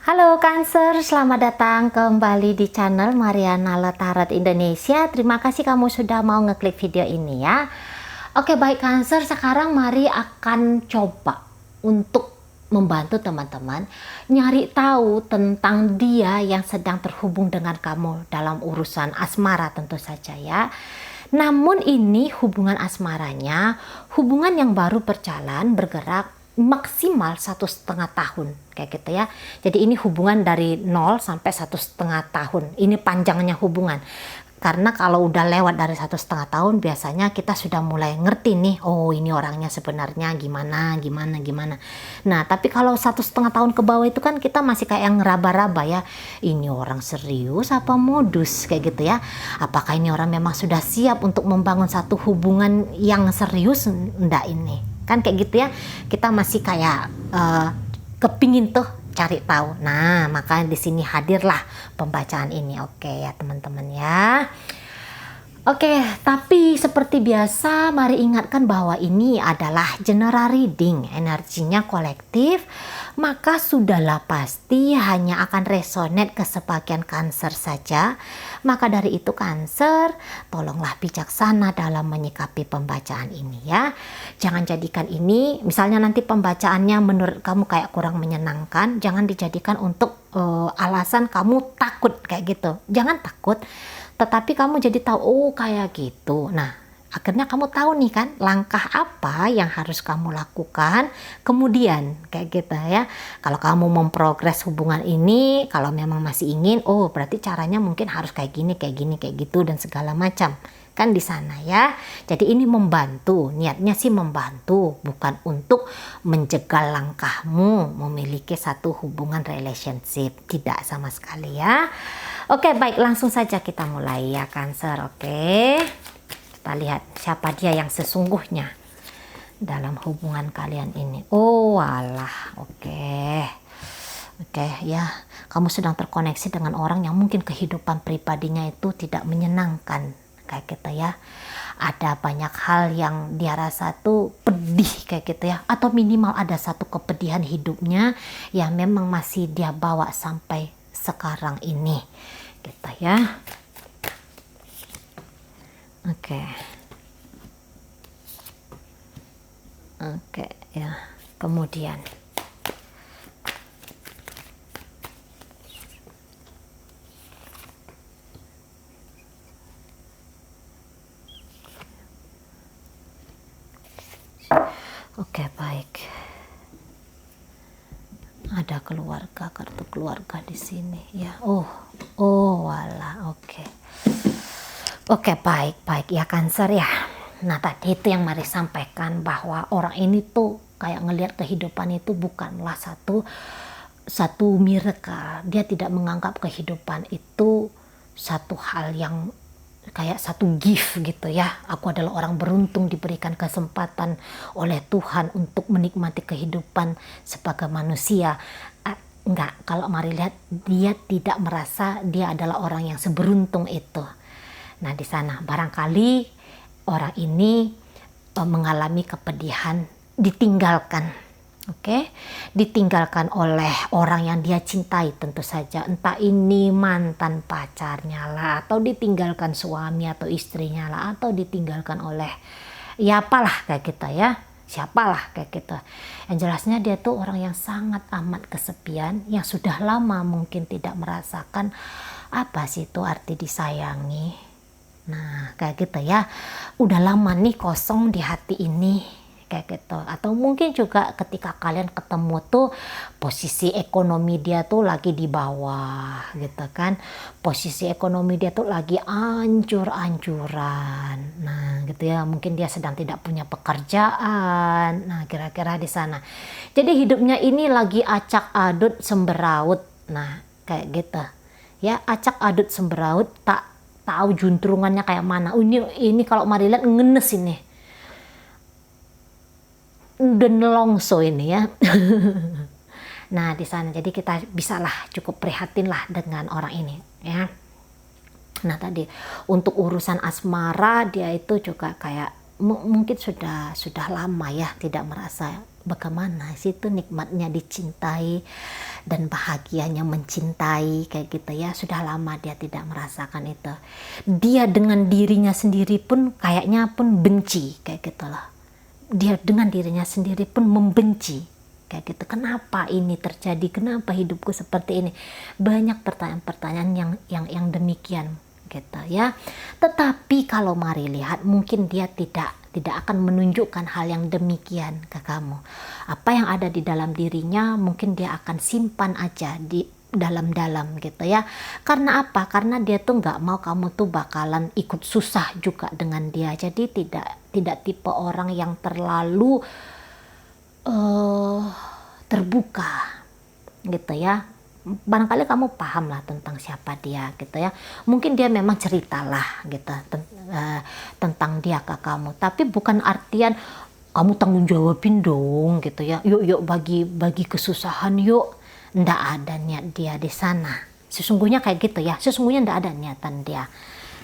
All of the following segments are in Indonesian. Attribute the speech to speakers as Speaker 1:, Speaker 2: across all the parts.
Speaker 1: Halo Cancer, selamat datang kembali di channel Mariana Tarot Indonesia. Terima kasih kamu sudah mau ngeklik video ini ya. Oke baik Cancer, sekarang mari akan coba untuk membantu teman-teman nyari tahu tentang dia yang sedang terhubung dengan kamu dalam urusan asmara tentu saja ya. Namun ini hubungan asmaranya, hubungan yang baru berjalan bergerak maksimal 1,5 tahun kayak gitu ya. Jadi ini hubungan dari 0 sampai 1,5 tahun. Ini panjangnya hubungan. Karena kalau udah lewat dari 1,5 tahun biasanya kita sudah mulai ngerti nih, oh ini orangnya sebenarnya gimana. Nah tapi kalau 1,5 tahun ke bawah itu kan kita masih kayak yang ngeraba-raba ya, ini orang serius apa modus kayak gitu ya. Apakah ini orang memang sudah siap untuk membangun satu hubungan yang serius enggak ini? Kan kayak gitu ya, kita masih kayak kepingin tuh cari tahu. Nah makanya di sini hadirlah pembacaan ini. Oke ya teman-teman ya. Oke, tapi seperti biasa mari ingatkan bahwa ini adalah general reading, energinya kolektif, maka sudahlah pasti hanya akan resonate ke sebagian Cancer saja. Maka dari itu Cancer, tolonglah bijaksana dalam menyikapi pembacaan ini ya. Jangan jadikan ini, misalnya nanti pembacaannya menurut kamu kayak kurang menyenangkan, jangan dijadikan untuk alasan kamu takut kayak gitu. Jangan takut. Tetapi kamu jadi tahu, oh kayak gitu. Nah, akhirnya kamu tahu nih kan langkah apa yang harus kamu lakukan kemudian kayak gitu ya. Kalau kamu memprogres hubungan ini, kalau memang masih ingin, oh berarti caranya mungkin harus kayak gini, kayak gitu dan segala macam. Kan di sana ya. Jadi ini membantu, niatnya sih membantu, bukan untuk menjegal langkahmu memiliki satu hubungan relationship, tidak sama sekali ya. Oke baik, langsung saja kita mulai ya Cancer. Oke, kita lihat siapa dia yang sesungguhnya dalam hubungan kalian ini. Oh alah, oke ya, kamu sedang terkoneksi dengan orang yang mungkin kehidupan pribadinya itu tidak menyenangkan kayak gitu ya. Ada banyak hal yang dia rasa tuh pedih kayak gitu ya, atau minimal ada satu kepedihan hidupnya yang memang masih dia bawa sampai sekarang ini gitu ya. Oke ya, kemudian oke baik, ada keluarga, kartu keluarga di sini ya. Oh wala, oke baik ya Cancer ya. Nah tadi itu yang mari sampaikan bahwa orang ini tuh kayak ngelihat kehidupan itu bukanlah satu miracle. Dia tidak menganggap kehidupan itu satu hal yang kayak satu gift gitu ya. Aku adalah orang beruntung diberikan kesempatan oleh Tuhan untuk menikmati kehidupan sebagai manusia. Enggak, kalau mari lihat, dia tidak merasa dia adalah orang yang seberuntung itu. Nah di sana barangkali orang ini mengalami kepedihan, ditinggalkan. Ditinggalkan oleh orang yang dia cintai tentu saja, entah ini mantan pacarnya lah, atau ditinggalkan suami atau istrinya lah, atau ditinggalkan oleh ya apalah kayak gitu ya, siapalah kayak gitu. Yang jelasnya dia tuh orang yang sangat amat kesepian, yang sudah lama mungkin tidak merasakan apa sih itu arti disayangi. Nah kayak gitu ya, udah lama nih kosong di hati ini kayak gitu. Atau mungkin juga ketika kalian ketemu tuh posisi ekonomi dia tuh lagi di bawah gitu kan, posisi ekonomi dia tuh lagi ancur-ancuran. Nah gitu ya, mungkin dia sedang tidak punya pekerjaan. Nah kira-kira di sana, jadi hidupnya ini lagi acak adut semberaut. Nah kayak gitu ya, acak adut semberaut, tak tahu juntrungannya kayak mana. Ini kalau mari lihat ngenes ini, udah nelongso ini ya. Nah di sana jadi kita bisalah cukup prihatin lah dengan orang ini ya. Nah tadi untuk urusan asmara dia itu juga kayak mungkin sudah lama ya tidak merasa bagaimana sih itu nikmatnya dicintai dan bahagianya mencintai kayak gitu ya. Sudah lama dia tidak merasakan itu. Dia dengan dirinya sendiri pun kayaknya pun benci kayak gitulah. Dia dengan dirinya sendiri pun membenci kayak gitu. Kenapa ini terjadi? Kenapa hidupku seperti ini? Banyak pertanyaan-pertanyaan yang demikian gitu ya. Tetapi kalau mari lihat, mungkin dia tidak akan menunjukkan hal yang demikian ke kamu. Apa yang ada di dalam dirinya mungkin dia akan simpan aja di dalam-dalam gitu ya. Karena apa? Karena dia tuh nggak mau kamu tuh bakalan ikut susah juga dengan dia. Jadi tidak tipe orang yang terlalu terbuka gitu ya. Barangkali kamu paham lah tentang siapa dia gitu ya. Mungkin dia memang ceritalah gitu tentang dia ke kamu, tapi bukan artian kamu tanggung jawabin dong gitu ya. Yuk bagi kesusahan yuk. Ndak ada niat dia di sana. Sesungguhnya kayak gitu ya. Sesungguhnya ndak ada niatan dia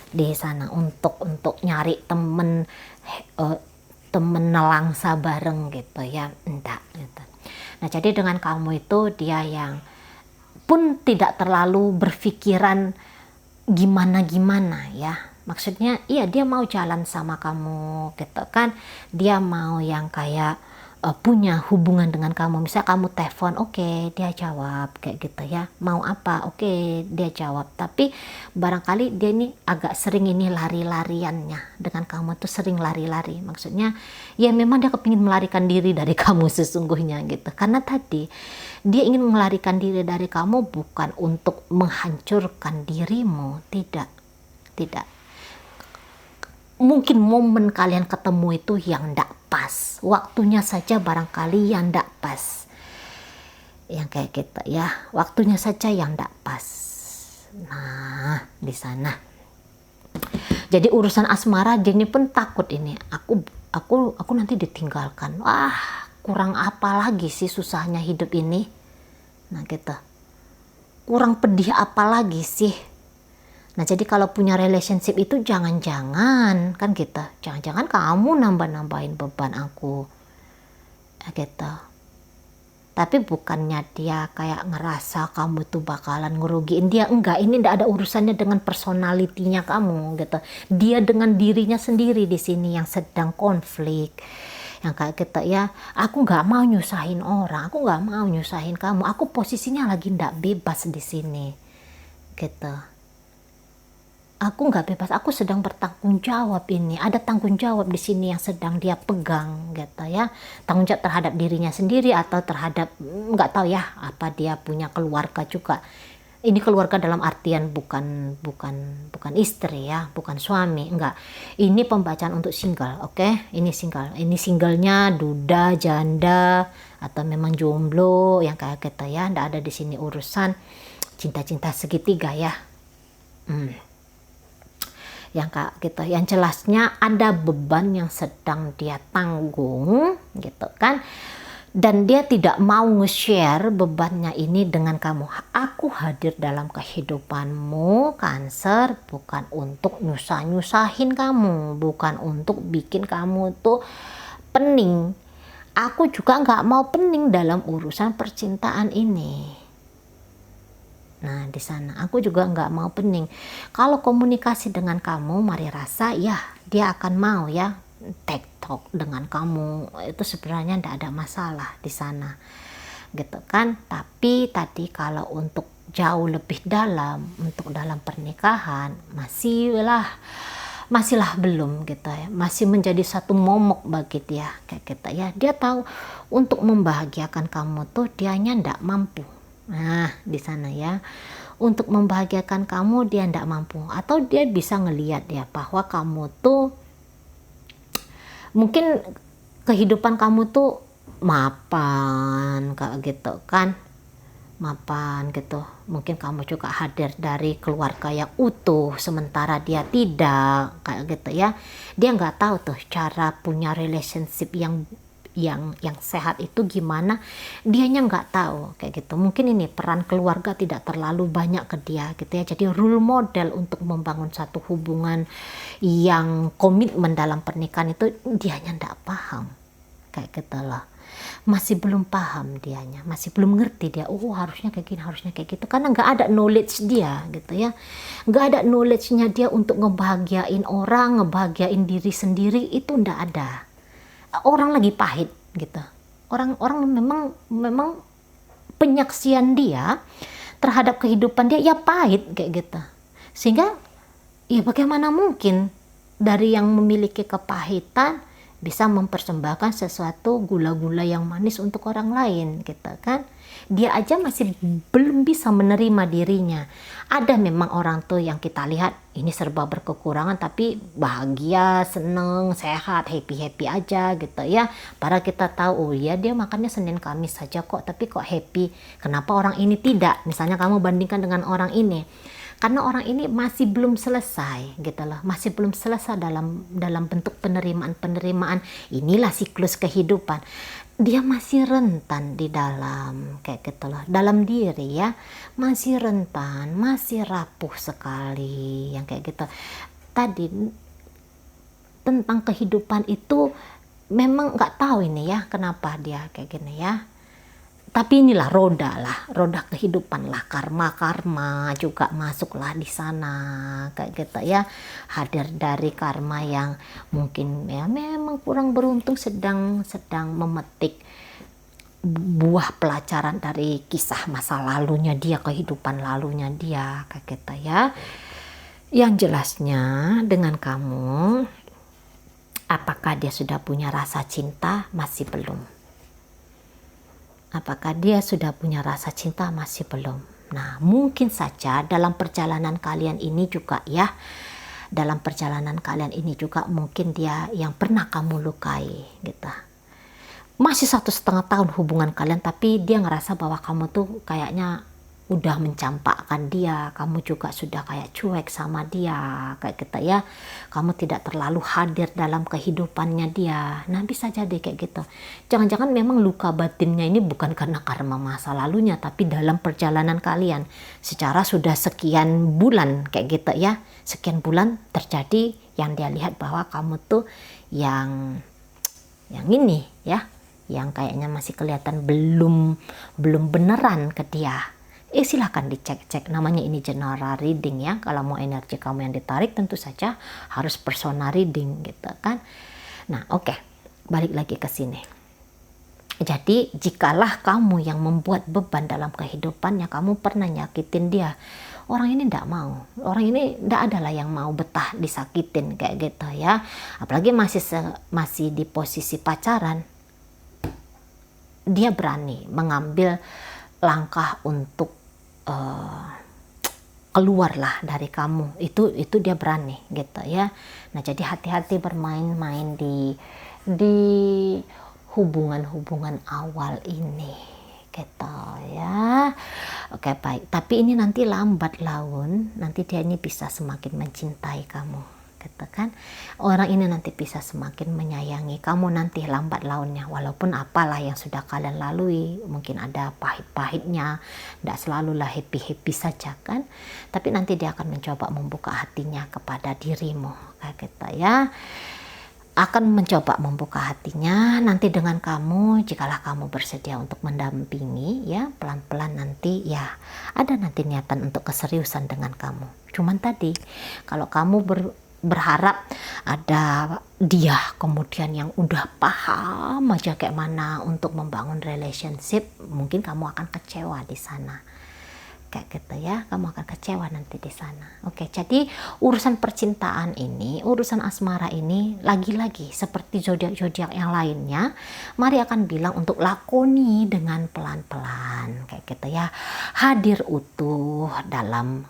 Speaker 1: di sana untuk nyari temen nelangsa bareng gitu ya. Ndak gitu. Nah, jadi dengan kamu itu dia yang pun tidak terlalu berpikiran gimana ya. Maksudnya iya dia mau jalan sama kamu gitu kan. Dia mau yang kayak punya hubungan dengan kamu. Misal kamu telepon, oke, dia jawab kayak gitu ya. Mau apa? Oke, dia jawab. Tapi barangkali dia ini agak sering ini lari-lariannya dengan kamu tuh sering lari-lari. Maksudnya ya memang dia kepingin melarikan diri dari kamu sesungguhnya gitu. Karena tadi dia ingin melarikan diri dari kamu bukan untuk menghancurkan dirimu, tidak. Mungkin momen kalian ketemu itu yang ndak pas, waktunya saja barangkali yang ndak pas, yang kayak gitu ya, waktunya saja yang ndak pas. Nah, di sana. Jadi urusan asmara Jenny pun takut ini. Aku nanti ditinggalkan. Wah, kurang apa lagi sih susahnya hidup ini? Nah, gitu. Kurang pedih apa lagi sih? Nah, jadi kalau punya relationship itu jangan-jangan kan gitu. Jangan-jangan kamu nambah-nambahin beban aku. Gitu. Tapi bukannya dia kayak ngerasa kamu tuh bakalan ngerugiin dia. Enggak, ini enggak ada urusannya dengan personalitinya kamu gitu. Dia dengan dirinya sendiri di sini yang sedang konflik. Yang kayak gitu ya, aku nggak mau nyusahin orang, aku nggak mau nyusahin kamu, aku posisinya lagi nggak bebas di sini gitu. Aku nggak bebas, aku sedang bertanggung jawab ini. Ada tanggung jawab di sini yang sedang dia pegang gitu ya. Tanggung jawab terhadap dirinya sendiri atau terhadap nggak tahu ya apa dia punya keluarga juga. Ini keluarga dalam artian bukan istri ya, bukan suami, enggak. Ini pembacaan untuk single, oke? Ini single. Ini singlenya duda, janda atau memang jomblo yang kayak gitu ya. Nggak ada di sini urusan cinta-cinta segitiga ya. Yang kayak gitu, yang jelasnya ada beban yang sedang dia tanggung gitu kan, dan dia tidak mau nge-share bebannya ini dengan kamu. Aku hadir dalam kehidupanmu Cancer bukan untuk nyusahin kamu, bukan untuk bikin kamu tuh pening. Aku juga nggak mau pening dalam urusan percintaan ini. Nah, di sana aku juga nggak mau pening. Kalau komunikasi dengan kamu, mari rasa ya dia akan mau ya talk dengan kamu. Itu sebenarnya nggak ada masalah di sana, gitu kan. Tapi tadi kalau untuk jauh lebih dalam, untuk dalam pernikahan masihlah belum gitu ya. Masih menjadi satu momok bagi dia kayak gitu ya. Dia tahu untuk membahagiakan kamu tuh dianya nggak mampu. Nah, di sana ya, untuk membahagiakan kamu dia ndak mampu, atau dia bisa ngelihat ya bahwa kamu tuh mungkin kehidupan kamu tuh mapan kayak gitu kan, mapan gitu. Mungkin kamu juga hadir dari keluarga yang utuh sementara dia tidak kayak gitu ya. Dia nggak tahu tuh cara punya relationship yang sehat itu gimana, dianya nggak tahu kayak gitu. Mungkin ini peran keluarga tidak terlalu banyak ke dia gitu ya. Jadi role model untuk membangun satu hubungan yang komitmen dalam pernikahan itu dianya nggak paham kayak gitu loh. Masih belum paham dianya, masih belum ngerti dia, oh harusnya kayak gini, harusnya kayak gitu, karena nggak ada knowledge dia gitu ya, nggak ada knowledge-nya dia untuk ngebahagiain orang, ngebahagiain diri sendiri, itu nggak ada. Orang lagi pahit gitu, orang memang penyaksian dia terhadap kehidupan dia ya pahit kayak gitu, sehingga ya bagaimana mungkin dari yang memiliki kepahitan bisa mempersembahkan sesuatu gula-gula yang manis untuk orang lain gitu kan. Dia aja masih belum bisa menerima dirinya. Ada memang orang tuh yang kita lihat ini serba berkekurangan tapi bahagia, seneng, sehat, happy aja gitu ya. Padahal kita tahu, oh ya dia makannya Senin Kamis saja kok, tapi kok happy. Kenapa orang ini tidak? Misalnya kamu bandingkan dengan orang ini. Karena orang ini masih belum selesai gitu loh, masih belum selesai dalam bentuk penerimaan. Inilah siklus kehidupan. Dia masih rentan di dalam kayak gitu loh, dalam diri ya, masih rentan, masih rapuh sekali yang kayak gitu. Tadi tentang kehidupan itu memang nggak tahu ini ya kenapa dia kayak gini ya. Tapi inilah roda kehidupan lah, karma juga masuklah di sana kayak gitu ya. Hadir dari karma yang mungkin ya memang kurang beruntung, sedang memetik buah pelajaran dari kisah masa lalunya dia, kehidupan lalunya dia kayak gitu ya. Yang jelasnya dengan kamu, apakah dia sudah punya rasa cinta? Masih belum. Apakah dia sudah punya rasa cinta? Masih belum. Nah, mungkin saja dalam perjalanan kalian ini juga ya, dalam perjalanan kalian ini juga mungkin dia yang pernah kamu lukai gitu. Masih 1,5 tahun hubungan kalian, tapi dia ngerasa bahwa kamu tuh kayaknya udah mencampakkan dia, kamu juga sudah kayak cuek sama dia kayak gitu ya, kamu tidak terlalu hadir dalam kehidupannya dia. Nah bisa jadi kayak gitu, jangan-jangan memang luka batinnya ini bukan karena karma masa lalunya, tapi dalam perjalanan kalian secara sudah sekian bulan kayak gitu ya, sekian bulan terjadi yang dia lihat bahwa kamu tuh yang ini ya, yang kayaknya masih kelihatan belum beneran ke dia. Silahkan dicek-cek, namanya ini general reading ya. Kalau mau energi kamu yang ditarik tentu saja harus personal reading gitu kan. Nah oke, balik lagi ke sini. Jadi jikalah kamu yang membuat beban dalam kehidupannya, kamu pernah nyakitin dia, orang ini ndak mau, orang ini ndak adalah yang mau betah disakitin kayak gitu ya. Apalagi masih di posisi pacaran, dia berani mengambil langkah untuk keluarlah dari kamu, itu dia berani gitu ya. Nah jadi hati-hati bermain-main di hubungan awal ini gitu ya. Oke baik, tapi ini nanti lambat laun, nanti dia ini bisa semakin mencintai kamu gitu kan. Orang ini nanti bisa semakin menyayangi kamu nanti lambat launnya, walaupun apalah yang sudah kalian lalui, mungkin ada pahit-pahitnya, tidak selalulah happy saja kan, tapi nanti dia akan mencoba membuka hatinya kepada dirimu kayak gitu ya, akan mencoba membuka hatinya nanti dengan kamu, jikalah kamu bersedia untuk mendampingi ya, pelan-pelan nanti ya ada nanti niatan untuk keseriusan dengan kamu. Cuman tadi kalau kamu berharap ada dia kemudian yang udah paham aja kayak mana untuk membangun relationship, mungkin kamu akan kecewa di sana kayak gitu ya, kamu akan kecewa nanti di sana. Oke, jadi urusan percintaan ini, urusan asmara ini lagi-lagi seperti zodiak yang lainnya, mari akan bilang untuk lakoni dengan pelan-pelan kayak gitu ya, hadir utuh dalam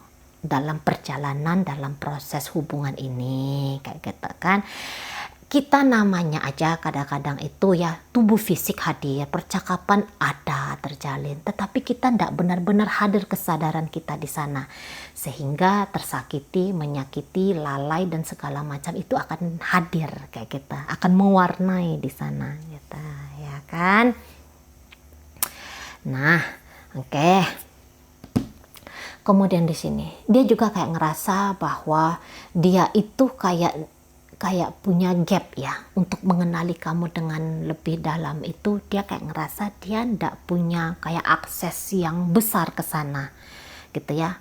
Speaker 1: perjalanan, dalam proses hubungan ini kayak gitu kan. Kita namanya aja kadang-kadang itu ya, tubuh fisik hadir, percakapan ada terjalin, tetapi kita tidak benar-benar hadir kesadaran kita di sana, sehingga tersakiti, menyakiti, lalai dan segala macam itu akan hadir kayak kita, akan mewarnai di sana gitu ya kan? Nah, oke. Kemudian di sini dia juga kayak ngerasa bahwa dia itu kayak punya gap ya untuk mengenali kamu dengan lebih dalam. Itu dia kayak ngerasa dia ndak punya kayak akses yang besar ke sana gitu ya.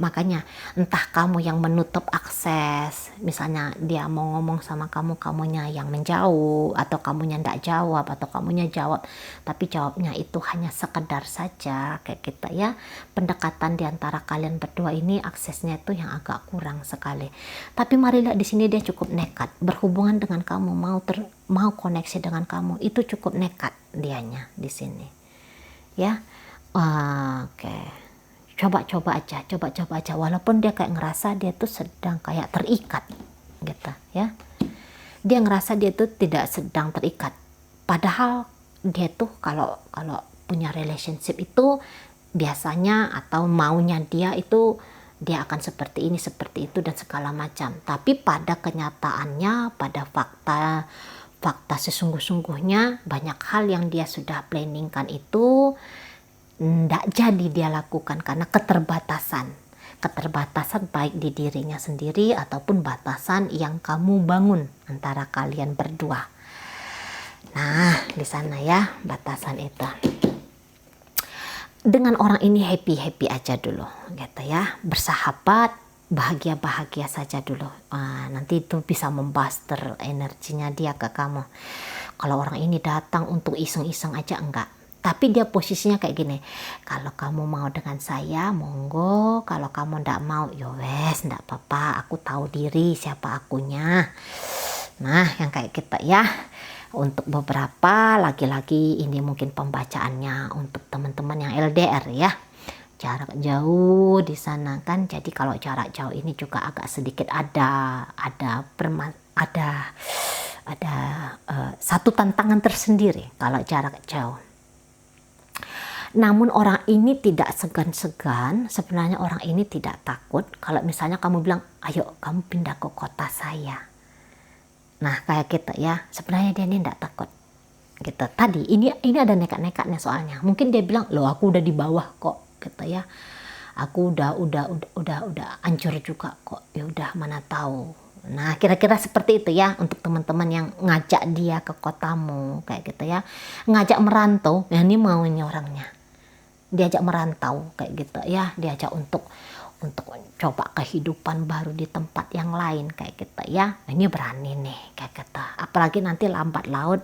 Speaker 1: Makanya entah kamu yang menutup akses, misalnya dia mau ngomong sama kamu, kamunya yang menjauh, atau kamunya ndak jawab, atau kamunya jawab tapi jawabnya itu hanya sekedar saja kayak gitu ya. Pendekatan di antara kalian berdua ini aksesnya itu yang agak kurang sekali. Tapi mari lihat di sini dia cukup nekat berhubungan dengan kamu, mau koneksi dengan kamu, itu cukup nekat dianya di sini ya. Oke. Coba-coba aja walaupun dia kayak ngerasa dia tuh sedang kayak terikat gitu ya. Dia ngerasa dia tuh tidak sedang terikat, padahal dia tuh kalau punya relationship itu biasanya atau maunya dia itu dia akan seperti ini seperti itu dan segala macam. Tapi pada kenyataannya, pada fakta sesungguh-sungguhnya, banyak hal yang dia sudah planningkan itu ndak jadi dia lakukan karena keterbatasan baik di dirinya sendiri ataupun batasan yang kamu bangun antara kalian berdua. Nah, di sana ya batasan itu. Dengan orang ini happy aja dulu gitu ya, bersahabat, bahagia saja dulu. Nanti itu bisa membuster energinya dia ke kamu. Kalau orang ini datang untuk iseng-iseng aja enggak. Tapi dia posisinya kayak gini, kalau kamu mau dengan saya monggo, kalau kamu ndak mau ya wes ndak apa-apa, aku tahu diri siapa akunya. Nah yang kayak kita ya. Untuk beberapa lagi-lagi ini mungkin pembacaannya untuk teman-teman yang LDR ya, jarak jauh di sana kan. Jadi kalau jarak jauh ini juga agak sedikit ada satu tantangan tersendiri kalau jarak jauh. Namun orang ini tidak segan-segan, sebenarnya orang ini tidak takut kalau misalnya kamu bilang, ayo kamu pindah ke kota saya. Nah kayak gitu ya, sebenarnya dia ini tidak takut. Gitu. Tadi ini ada nekat-nekatnya soalnya. Mungkin dia bilang, loh aku udah di bawah kok, gitu ya. Aku udah hancur juga kok. Ya udah mana tahu. Nah kira-kira seperti itu ya untuk teman-teman yang ngajak dia ke kotamu kayak gitu ya. Ngajak merantau, ya ini maunya orangnya. Diajak merantau kayak gitu ya, diajak untuk coba kehidupan baru di tempat yang lain kayak gitu ya. Ini berani nih kayak gitu. Apalagi nanti lambat laun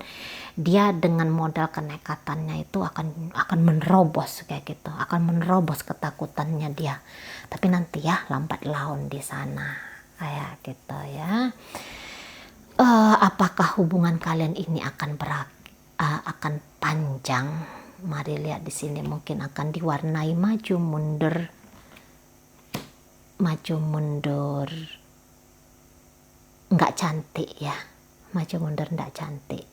Speaker 1: dia dengan modal kenekatannya itu akan menerobos kayak gitu, akan menerobos ketakutannya dia. Tapi nanti ya lambat laun di sana kayak gitu ya. Apakah hubungan kalian ini akan panjang? Mari lihat di sini, mungkin akan diwarnai maju mundur, nggak cantik ya, maju mundur nggak cantik.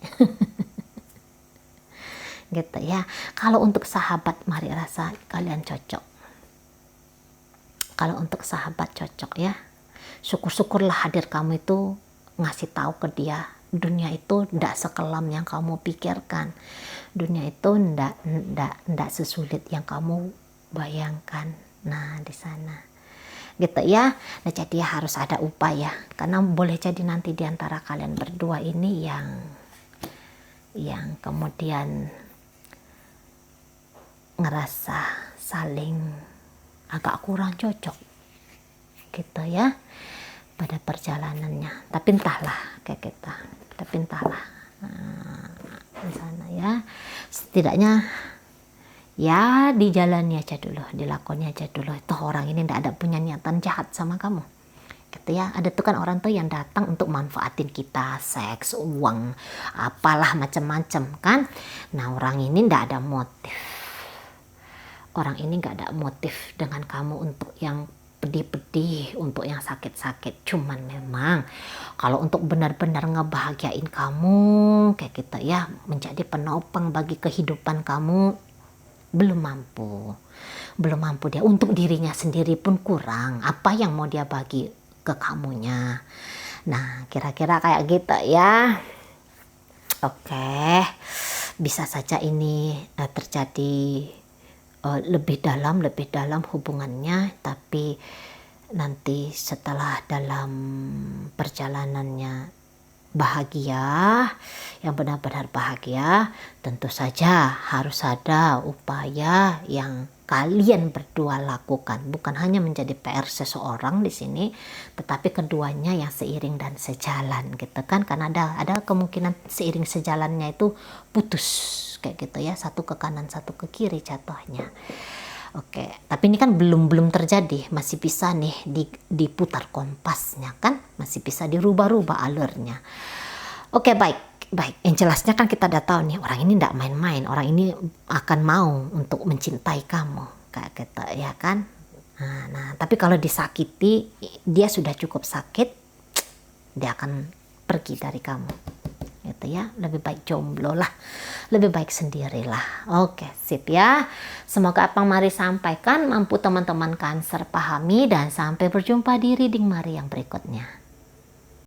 Speaker 1: Gitu ya. Kalau untuk sahabat, mari rasa kalian cocok. Kalau untuk sahabat cocok ya, syukur-syukurlah hadir kamu itu ngasih tahu ke dia, dunia itu ndak sekelam yang kamu pikirkan. Dunia itu ndak sesulit yang kamu bayangkan. Nah di sana gitu ya. Nah jadi harus ada upaya, karena boleh jadi nanti diantara kalian berdua ini yang kemudian ngerasa saling agak kurang cocok gitu ya pada perjalanannya. Tapi entahlah kayak kita, tapi entahlah. Di sana ya, setidaknya ya dijalani aja dulu, dilakoni aja dulu. Itu orang ini ndak ada punya niatan jahat sama kamu gitu ya. Ada tuh kan orang tuh yang datang untuk manfaatin kita, seks, uang, apalah macam-macam kan. Nah orang ini ndak ada motif, orang ini nggak ada motif dengan kamu untuk yang pedih-pedih, untuk yang sakit-sakit. Cuman memang kalau untuk benar-benar ngebahagiain kamu kayak gitu ya, menjadi penopang bagi kehidupan kamu, belum mampu dia. Untuk dirinya sendiri pun kurang, apa yang mau dia bagi ke kamunya. Nah kira-kira kayak gitu ya. Oke. bisa saja ini terjadi lebih dalam hubungannya, tapi nanti setelah dalam perjalanannya bahagia, yang benar-benar bahagia, tentu saja harus ada upaya yang kalian berdua lakukan, bukan hanya menjadi PR seseorang di sini, tetapi keduanya yang seiring dan sejalan gitu kan, karena ada kemungkinan seiring sejalannya itu putus kayak gitu ya, satu ke kanan satu ke kiri jatuhnya. Oke, tapi ini kan belum terjadi, masih bisa nih diputar kompasnya kan, masih bisa dirubah-rubah alurnya. Oke, baik. Yang jelasnya kan kita udah tahu nih, orang ini tidak main-main, orang ini akan mau untuk mencintai kamu kayak gitu ya kan. Nah, tapi kalau disakiti, dia sudah cukup sakit, dia akan pergi dari kamu gitu ya. Lebih baik jomblo lah, lebih baik sendirilah. Oke, sip ya. Semoga apa yang Mari sampaikan mampu teman-teman Cancer pahami, dan sampai berjumpa di reading Mari yang berikutnya.